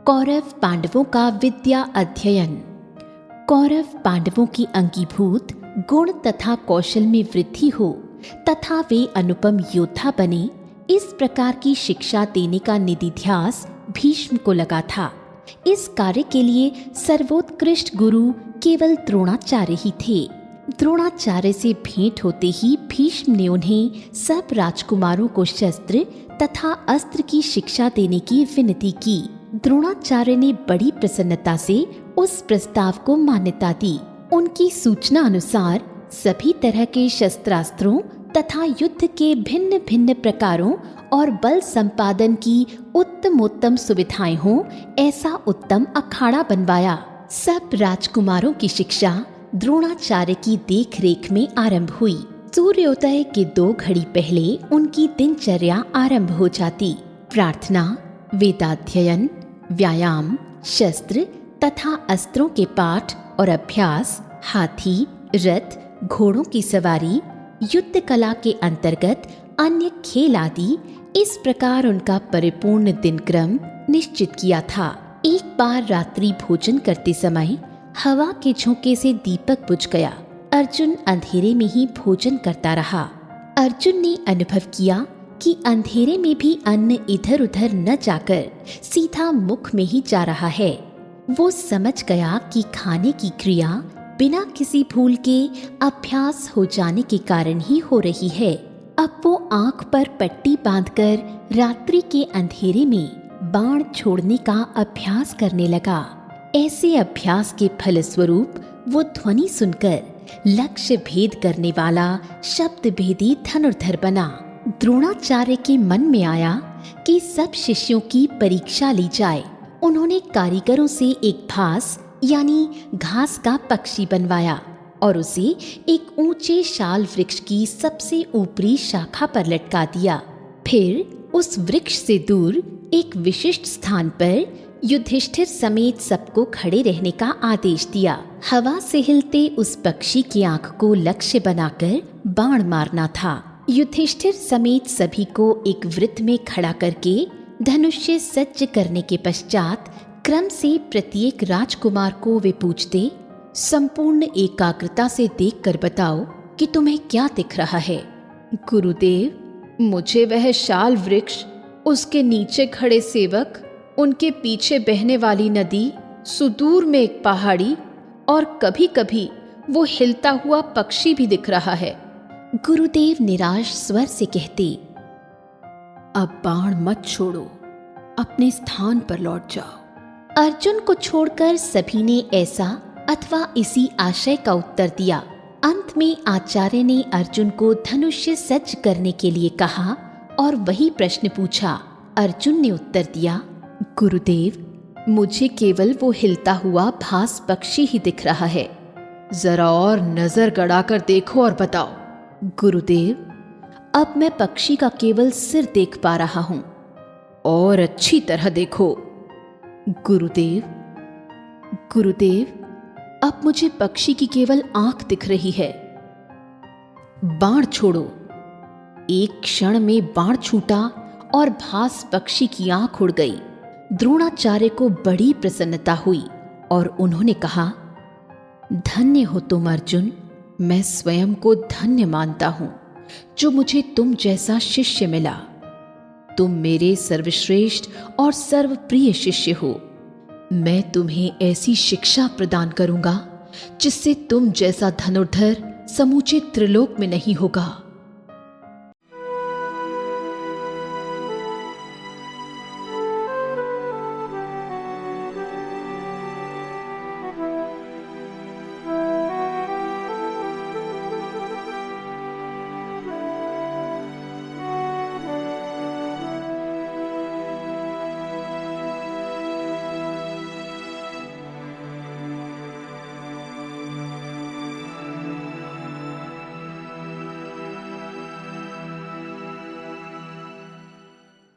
कौरव पांडवों का विद्या अध्ययन। कौरव पांडवों की अंगीभूत गुण तथा कौशल में वृद्धि हो तथा वे अनुपम योद्धा बने, इस प्रकार की शिक्षा देने का निधिध्यास भीष्म को लगा था। इस कार्य के लिए सर्वोत्कृष्ट गुरु केवल द्रोणाचार्य ही थे। द्रोणाचार्य से भेंट होते ही भीष्म ने उन्हें सब राजकुमारों को शस्त्र तथा अस्त्र की शिक्षा देने की विनती की। द्रोणाचार्य ने बड़ी प्रसन्नता से उस प्रस्ताव को मान्यता दी। उनकी सूचना अनुसार सभी तरह के शस्त्रास्त्रों तथा युद्ध के भिन्न भिन्न प्रकारों और बल संपादन की उत्तमोत्तम सुविधाएं हों, ऐसा उत्तम अखाड़ा बनवाया। सब राजकुमारों की शिक्षा द्रोणाचार्य की देखरेख में आरंभ हुई। सूर्योदय के 2 घड़ी पहले उनकी दिनचर्या आरंभ हो जाती। प्रार्थना, वेदाध्ययन, व्यायाम, शस्त्र तथा अस्त्रों के पाठ और अभ्यास, हाथी, रथ, घोड़ों की सवारी, युद्ध कला के अंतर्गत अन्य खेल आदि, इस प्रकार उनका परिपूर्ण दिनक्रम निश्चित किया था। एक बार रात्रि भोजन करते समय हवा के झोंके से दीपक बुझ गया। अर्जुन अंधेरे में ही भोजन करता रहा। अर्जुन ने अनुभव किया कि अंधेरे में भी अन्न इधर उधर न जाकर सीधा मुख में ही जा रहा है। वो समझ गया कि खाने की क्रिया बिना किसी भूल के अभ्यास हो जाने के कारण ही हो रही है। अब वो आंख पर पट्टी बांधकर रात्रि के अंधेरे में बाण छोड़ने का अभ्यास करने लगा। ऐसे अभ्यास के फलस्वरूप वो ध्वनि सुनकर लक्ष्य भेद करने वाला शब्द भेदी धनुर्धर बना। द्रोणाचार्य के मन में आया कि सब शिष्यों की परीक्षा ली जाए। उन्होंने कारीगरों से एक भास यानी घास का पक्षी बनवाया और उसे एक ऊंचे शाल वृक्ष की सबसे ऊपरी शाखा पर लटका दिया। फिर उस वृक्ष से दूर एक विशिष्ट स्थान पर युधिष्ठिर समेत सबको खड़े रहने का आदेश दिया। हवा से हिलते उस पक्षी की आंख को लक्ष्य बनाकर बाण मारना था। युधिष्ठिर समेत सभी को एक वृत्त में खड़ा करके धनुष्य सज्ज करने के पश्चात क्रम से प्रत्येक राजकुमार को वे पूछते, संपूर्ण एकाग्रता से देखकर बताओ कि तुम्हें क्या दिख रहा है। गुरुदेव, मुझे वह शाल वृक्ष, उसके नीचे खड़े सेवक, उनके पीछे बहने वाली नदी, सुदूर में एक पहाड़ी और कभी कभी वो हिलता हुआ पक्षी भी दिख रहा है। गुरुदेव निराश स्वर से कहते, अब बाण मत छोड़ो, अपने स्थान पर लौट जाओ। अर्जुन को छोड़कर सभी ने ऐसा अथवा इसी आशय का उत्तर दिया। अंत में आचार्य ने अर्जुन को धनुष्य सज्ज करने के लिए कहा और वही प्रश्न पूछा। अर्जुन ने उत्तर दिया, गुरुदेव, मुझे केवल वो हिलता हुआ भास पक्षी ही दिख रहा है। जरा और नजर गड़ाकर देखो और बताओ। गुरुदेव, अब मैं पक्षी का केवल सिर देख पा रहा हूं। और अच्छी तरह देखो। गुरुदेव, अब मुझे पक्षी की केवल आंख दिख रही है। बाण छोड़ो। एक क्षण में बाण छूटा और भास पक्षी की आंख उड़ गई। द्रोणाचार्य को बड़ी प्रसन्नता हुई और उन्होंने कहा, धन्य हो तुम अर्जुन। मैं स्वयं को धन्य मानता हूं जो मुझे तुम जैसा शिष्य मिला। तुम मेरे सर्वश्रेष्ठ और सर्वप्रिय शिष्य हो। मैं तुम्हें ऐसी शिक्षा प्रदान करूंगा जिससे तुम जैसा धनुर्धर समूचे त्रिलोक में नहीं होगा।